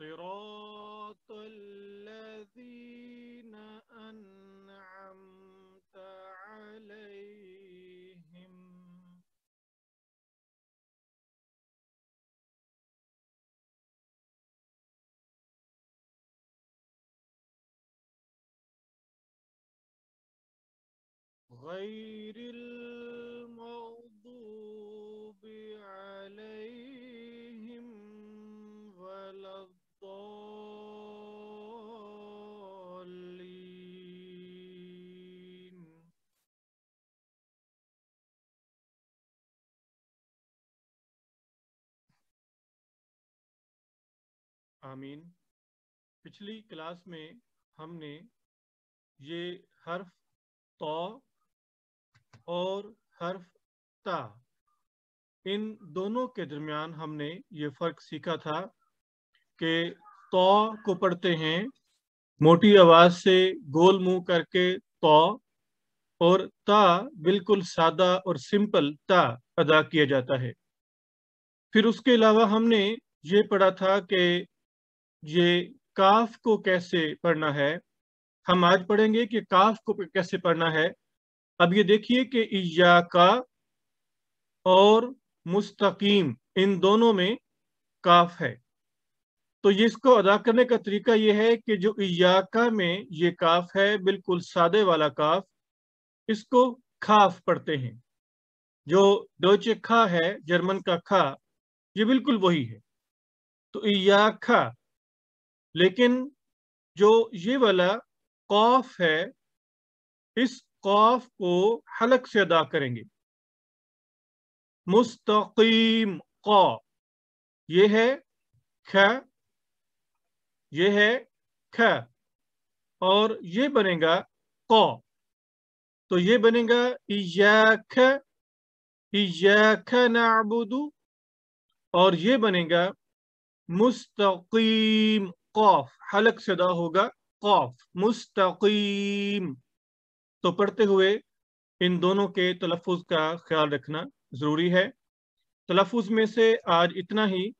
صراط الذين أنعمت عليهم غير المغضوب عليهم آمین۔ پچھلی کلاس میں ہم نے یہ حرف تو اور حرف تا، ان دونوں کے درمیان ہم نے یہ فرق سیکھا تھا کہ تو کو پڑھتے ہیں موٹی آواز سے گول منہ کر کے تو، اور تا بالکل سادہ اور سمپل تا ادا کیا جاتا ہے۔ پھر اس کے علاوہ ہم نے یہ پڑھا تھا کہ یہ کاف کو کیسے پڑھنا ہے۔ ہم آج پڑھیں گے کہ کاف کو کیسے پڑھنا ہے۔ اب یہ دیکھیے کہ ایاکا اور مستقیم ان دونوں میں کاف ہے، تو یہ اس کو ادا کرنے کا طریقہ یہ ہے کہ جو ایاکا میں یہ کاف ہے بالکل سادے والا کاف، اس کو کھاف پڑھتے ہیں۔ جو ڈوچے کھا ہے جرمن کا کھا، یہ بالکل وہی ہے، تو ایاکا۔ لیکن جو یہ والا قاف ہے، اس قاف کو حلق سے ادا کریں گے۔ مستقیم قا، یہ ہے کھ، یہ ہے کھ، اور یہ بنے گا قا، تو یہ بنے گا ایاک، ایاک نعبد، اور یہ بنے گا مستقیم قاف، حلق سے ادا ہوگا قاف، مستقیم۔ تو پڑھتے ہوئے ان دونوں کے تلفظ کا خیال رکھنا ضروری ہے۔ تلفظ میں سے آج اتنا ہی۔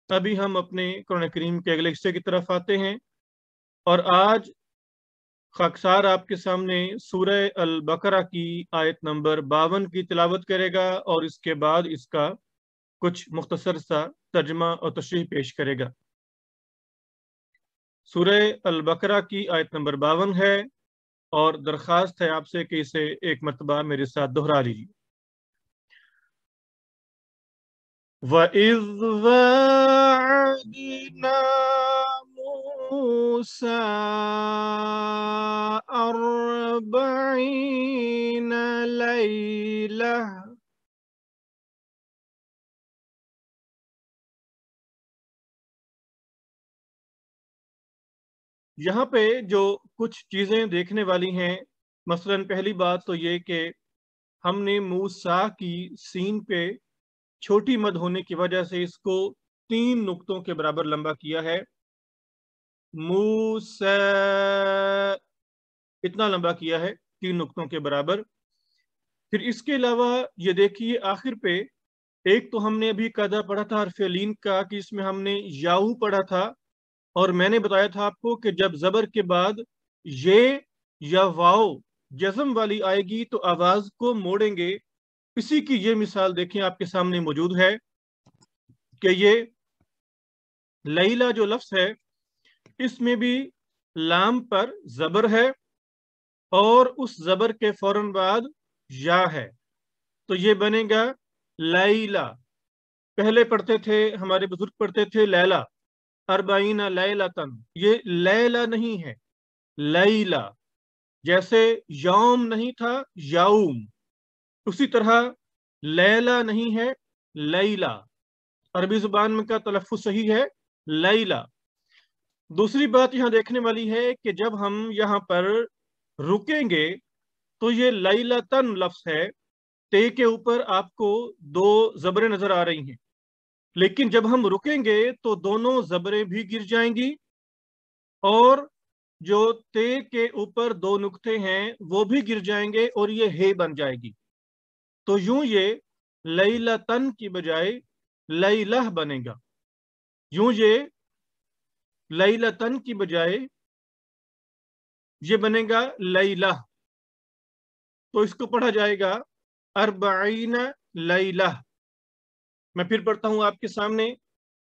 ابھی ہم اپنے قرآن کریم کے اگلے حصے کی طرف آتے ہیں، اور آج خاکسار آپ کے سامنے سورہ البقرہ کی آیت نمبر 52 کی تلاوت کرے گا، اور اس کے بعد اس کا کچھ مختصر سا ترجمہ اور تشریح پیش کرے گا۔ سورہ البقرہ کی آیت نمبر 52 ہے، اور درخواست ہے آپ سے کہ اسے ایک مرتبہ میرے ساتھ دہرا لیجیے۔ وَإِذْ وَاعَدْنَا مُوسَىٰ 40 لَيْلَةً، یہاں پہ جو کچھ چیزیں دیکھنے والی ہیں، مثلاً پہلی بات تو یہ کہ ہم نے موسیٰ کی سین پہ چھوٹی مد ہونے کی وجہ سے اس کو 3 نقطوں کے برابر لمبا کیا ہے۔ موسیٰ اتنا لمبا کیا ہے 3 نقطوں کے برابر۔ پھر اس کے علاوہ یہ دیکھیے آخر پہ ایک تو ہم نے ابھی قاعدہ پڑھا تھا حرف لین کا، کہ اس میں ہم نے یاؤ پڑھا تھا، اور میں نے بتایا تھا آپ کو کہ جب زبر کے بعد یہ یا واؤ جزم والی آئے گی تو آواز کو موڑیں گے۔ اسی کی یہ مثال دیکھیں آپ کے سامنے موجود ہے کہ یہ لیلا جو لفظ ہے، اس میں بھی لام پر زبر ہے، اور اس زبر کے فوراً بعد یا ہے، تو یہ بنے گا لیلا۔ پہلے پڑھتے تھے ہمارے بزرگ پڑھتے تھے لیلا، 40 لیلتن، یہ لیلا نہیں ہے، لیلا۔ جیسے یوم نہیں تھا یوم، اسی طرح لیلا نہیں ہے لیلا۔ عربی زبان میں کا تلفظ صحیح ہے لیلا۔ دوسری بات یہاں دیکھنے والی ہے کہ جب ہم یہاں پر رکیں گے تو یہ لیلتن لفظ ہے، تے کے اوپر آپ کو 2 زبریں نظر آ رہی ہیں، لیکن جب ہم رکیں گے تو دونوں زبریں بھی گر جائیں گی، اور جو تے کے اوپر 2 نقطے ہیں وہ بھی گر جائیں گے، اور یہ ہے بن جائے گی۔ تو یوں یہ لیلتن کی بجائے لیلہ بنے گا، یوں یہ لیلتن کی بجائے یہ بنے گا لیلہ۔ تو اس کو پڑھا جائے گا 40 لیلہ۔ میں پھر پڑھتا ہوں آپ کے سامنے،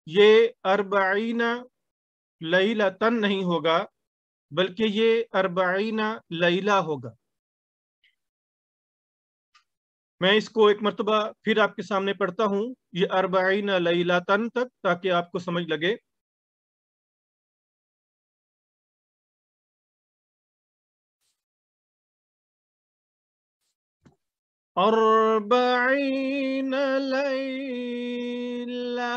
یہ 40 لیلتن نہیں ہوگا، بلکہ یہ 40 لیلہ ہوگا۔ میں اس کو ایک مرتبہ پھر آپ کے سامنے پڑھتا ہوں، یہ 40 لیلتن تک، تاکہ آپ کو سمجھ لگے۔ أربعين ليلة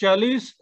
40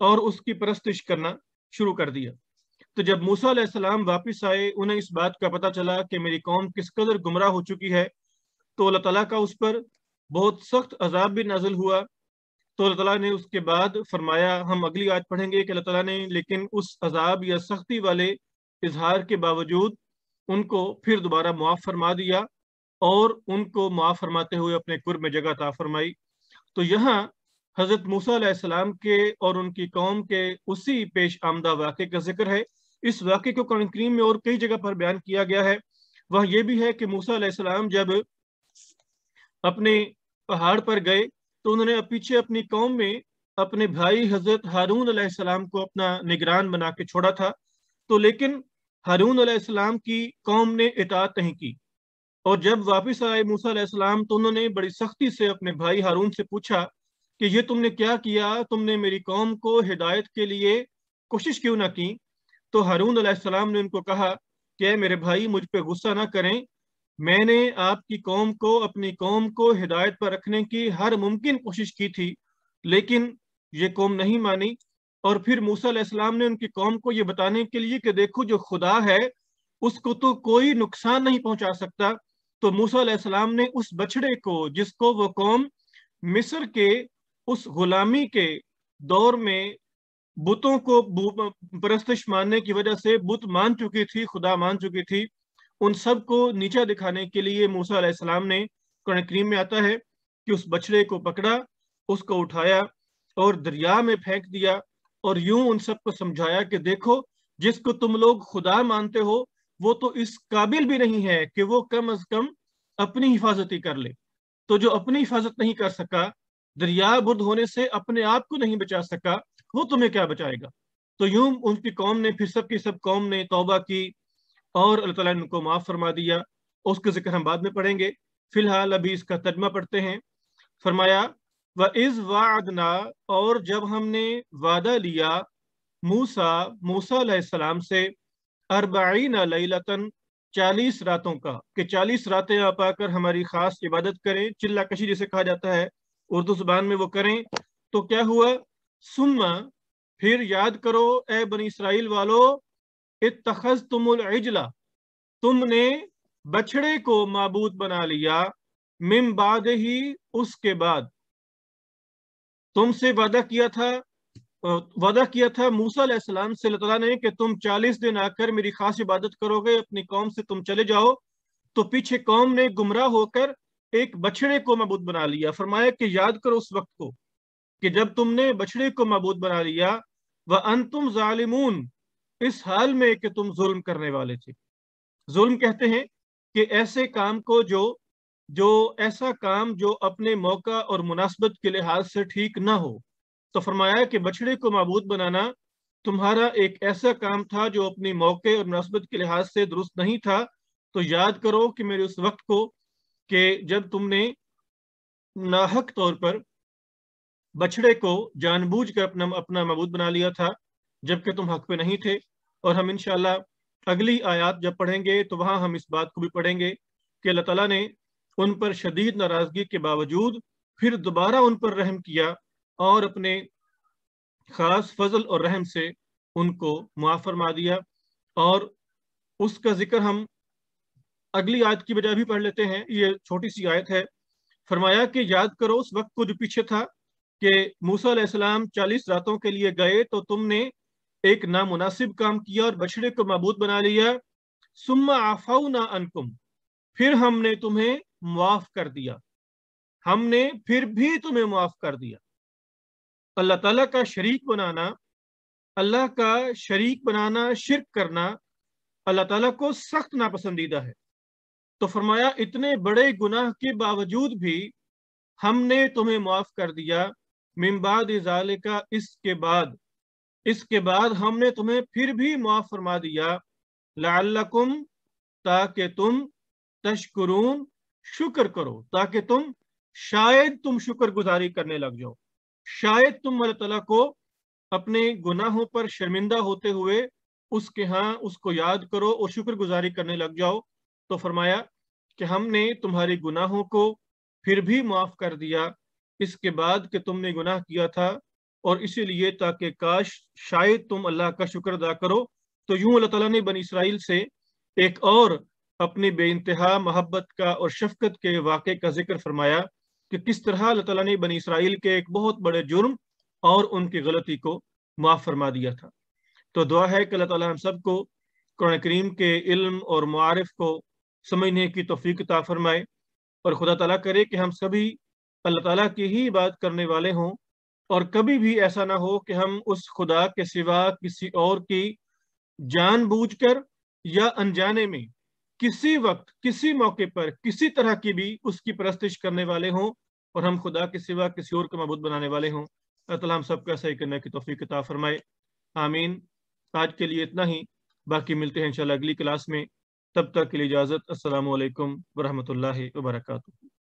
اور اس کی پرستش کرنا شروع کر دیا۔ تو جب موسیٰ علیہ السلام واپس آئے، انہیں اس بات کا پتہ چلا کہ میری قوم کس قدر گمراہ ہو چکی ہے، تو اللہ تعالیٰ کا اس پر بہت سخت عذاب بھی نازل ہوا۔ تو اللہ تعالیٰ نے اس کے بعد فرمایا، ہم اگلی آیت پڑھیں گے کہ اللہ تعالیٰ نے لیکن اس عذاب یا سختی والے اظہار کے باوجود ان کو پھر دوبارہ معاف فرما دیا، اور ان کو معاف فرماتے ہوئے اپنے قرب میں جگہ عطا فرمائی۔ تو یہاں حضرت موسیٰ علیہ السلام کے اور ان کی قوم کے اسی پیش آمدہ واقعے کا ذکر ہے۔ اس واقعے کو قرآن کریم میں اور کئی جگہ پر بیان کیا گیا ہے۔ وہ یہ بھی ہے کہ موسیٰ علیہ السلام جب اپنے پہاڑ پر گئے تو انہوں نے پیچھے اپنی قوم میں اپنے بھائی حضرت ہارون علیہ السلام کو اپنا نگران بنا کے چھوڑا تھا، تو لیکن ہارون علیہ السلام کی قوم نے اطاعت نہیں کی، اور جب واپس آئے موسیٰ علیہ السلام تو انہوں نے بڑی سختی سے اپنے بھائی ہارون سے پوچھا کہ یہ تم نے کیا کیا، تم نے میری قوم کو ہدایت کے لیے کوشش کیوں نہ کی؟ تو ہارون علیہ السلام نے ان کو کہا کہ اے میرے بھائی، مجھ پہ غصہ نہ کریں، میں نے آپ کی قوم کو، اپنی قوم کو ہدایت پر رکھنے کی ہر ممکن کوشش کی تھی، لیکن یہ قوم نہیں مانی۔ اور پھر موسیٰ علیہ السلام نے ان کی قوم کو یہ بتانے کے لیے کہ دیکھو جو خدا ہے اس کو تو کوئی نقصان نہیں پہنچا سکتا، تو موسیٰ علیہ السلام نے اس بچڑے کو، جس کو وہ قوم مصر کے اس غلامی کے دور میں بتوں کو پرستش ماننے کی وجہ سے بت مان چکی تھی، خدا مان چکی تھی، ان سب کو نیچا دکھانے کے لیے موسیٰ علیہ السلام نے، قرآن کریم میں آتا ہے کہ اس بچڑے کو پکڑا، اس کو اٹھایا اور دریا میں پھینک دیا، اور یوں ان سب کو سمجھایا کہ دیکھو جس کو تم لوگ خدا مانتے ہو وہ تو اس قابل بھی نہیں ہے کہ وہ کم از کم اپنی حفاظت ہی کر لے، تو جو اپنی حفاظت نہیں کر سکا، دریا برد ہونے سے اپنے آپ کو نہیں بچا سکا، وہ تمہیں کیا بچائے گا؟ تو یوں ان کی قوم نے، پھر سب کی سب قوم نے توبہ کی اور اللہ تعالیٰ نے ان کو معاف فرما دیا۔ اس کا ذکر ہم بعد میں پڑھیں گے، فی الحال ابھی اس کا ترجمہ پڑھتے ہیں۔ فرمایا وَإِذْ وَعَدْنَا، اور جب ہم نے وعدہ لیا موسیٰ علیہ السلام سے 40 لیلۃً 40 راتوں کا، کہ 40 راتیں آپ آ کر ہماری خاص عبادت کریں، چلہ کشی جسے کہا جاتا ہے اردو زبان میں، وہ کریں۔ تو کیا ہوا؟ ثم، پھر یاد کرو اے بنی اسرائیل والو، اتخذتم العجل، تم نے بچڑے کو معبود بنا لیا، من بعد ہی، اس کے بعد، تم سے وعدہ کیا تھا موسیٰ علیہ السلام سے اللہ تعالیٰ نے کہ تم 40 دن آ کر میری خاص عبادت کرو گے، اپنی قوم سے تم چلے جاؤ، تو پیچھے قوم نے گمراہ ہو کر ایک بچڑے کو معبود بنا لیا۔ فرمایا کہ یاد کرو اس وقت کو کہ جب تم نے بچڑے کو معبود بنا لیا، وَأَنْتُمْ ظَالِمُونَ، اس حال میں کہ تم ظلم کرنے والے تھے۔ ظلم کہتے ہیں کہ ایسے کام کو ایسا کام جو اپنے موقع اور مناسبت کے لحاظ سے ٹھیک نہ ہو۔ تو فرمایا کہ بچڑے کو معبود بنانا تمہارا ایک ایسا کام تھا جو اپنی موقع اور مناسبت کے لحاظ سے درست نہیں تھا، تو یاد کرو کہ میرے اس وقت کو کہ جب تم نے ناحق طور پر بچڑے کو جان بوجھ کر اپنا معبود بنا لیا تھا، جبکہ تم حق پہ نہیں تھے۔ اور ہم انشاءاللہ اگلی آیات جب پڑھیں گے تو وہاں ہم اس بات کو بھی پڑھیں گے کہ اللہ تعالیٰ نے ان پر شدید ناراضگی کے باوجود پھر دوبارہ ان پر رحم کیا اور اپنے خاص فضل اور رحم سے ان کو معاف فرما دیا۔ اور اس کا ذکر ہم اگلی آیت کی بجائے بھی پڑھ لیتے ہیں، یہ چھوٹی سی آیت ہے۔ فرمایا کہ یاد کرو اس وقت کو جو پیچھے تھا کہ موسیٰ علیہ السلام 40 راتوں کے لیے گئے تو تم نے ایک نامناسب کام کیا اور بچڑے کو معبود بنا لیا، ثم عفونا عنکم، پھر ہم نے تمہیں معاف کر دیا، ہم نے پھر بھی تمہیں معاف کر دیا۔ اللہ تعالیٰ کا شریک بنانا، اللہ کا شریک بنانا، شرک کرنا اللہ تعالیٰ کو سخت ناپسندیدہ ہے۔ تو فرمایا اتنے بڑے گناہ کے باوجود بھی ہم نے تمہیں معاف کر دیا، من بعد ذالک، اس کے بعد ہم نے تمہیں پھر بھی معاف فرما دیا، لعلکم، تاکہ تم، تشکرون، شکر کرو، تاکہ تم شاید تم شکر گزاری کرنے لگ جاؤ، شاید تم اللہ تعالیٰ کو اپنے گناہوں پر شرمندہ ہوتے ہوئے اس کے ہاں اس کو یاد کرو اور شکر گزاری کرنے لگ جاؤ۔ تو فرمایا کہ ہم نے تمہارے گناہوں کو پھر بھی معاف کر دیا اس کے بعد کہ تم نے گناہ کیا تھا اور اسی لیے تاکہ کاش شاید تم اللہ کا شکر ادا کرو۔ تو یوں اللہ تعالیٰ نے بنی اسرائیل سے ایک اور اپنی بے انتہا محبت کا اور شفقت کے واقعے کا ذکر فرمایا کہ کس طرح اللہ تعالیٰ نے بنی اسرائیل کے ایک بہت بڑے جرم اور ان کی غلطی کو معاف فرما دیا تھا۔ تو دعا ہے کہ اللہ تعالیٰ ہم سب کو قرآن کریم کے علم اور معارف کو سمجھنے کی توفیق عطا فرمائے، اور خدا تعالیٰ کرے کہ ہم سبھی اللہ تعالیٰ کی ہی بات کرنے والے ہوں، اور کبھی بھی ایسا نہ ہو کہ ہم اس خدا کے سوا کسی اور کی جان بوجھ کر یا انجانے میں کسی وقت کسی موقع پر کسی طرح کی بھی اس کی پرستش کرنے والے ہوں، اور ہم خدا کے سوا کسی اور کو معبود بنانے والے ہوں۔ اللہ تعالیٰ ہم سب کا صحیح کرنے کی توفیق عطا فرمائے، آمین۔ آج کے لیے اتنا ہی، باقی ملتے ہیں انشاءاللہ اگلی کلاس میں۔ تب تک کے لیے اجازت، السلام علیکم ورحمۃ اللہ وبرکاتہ۔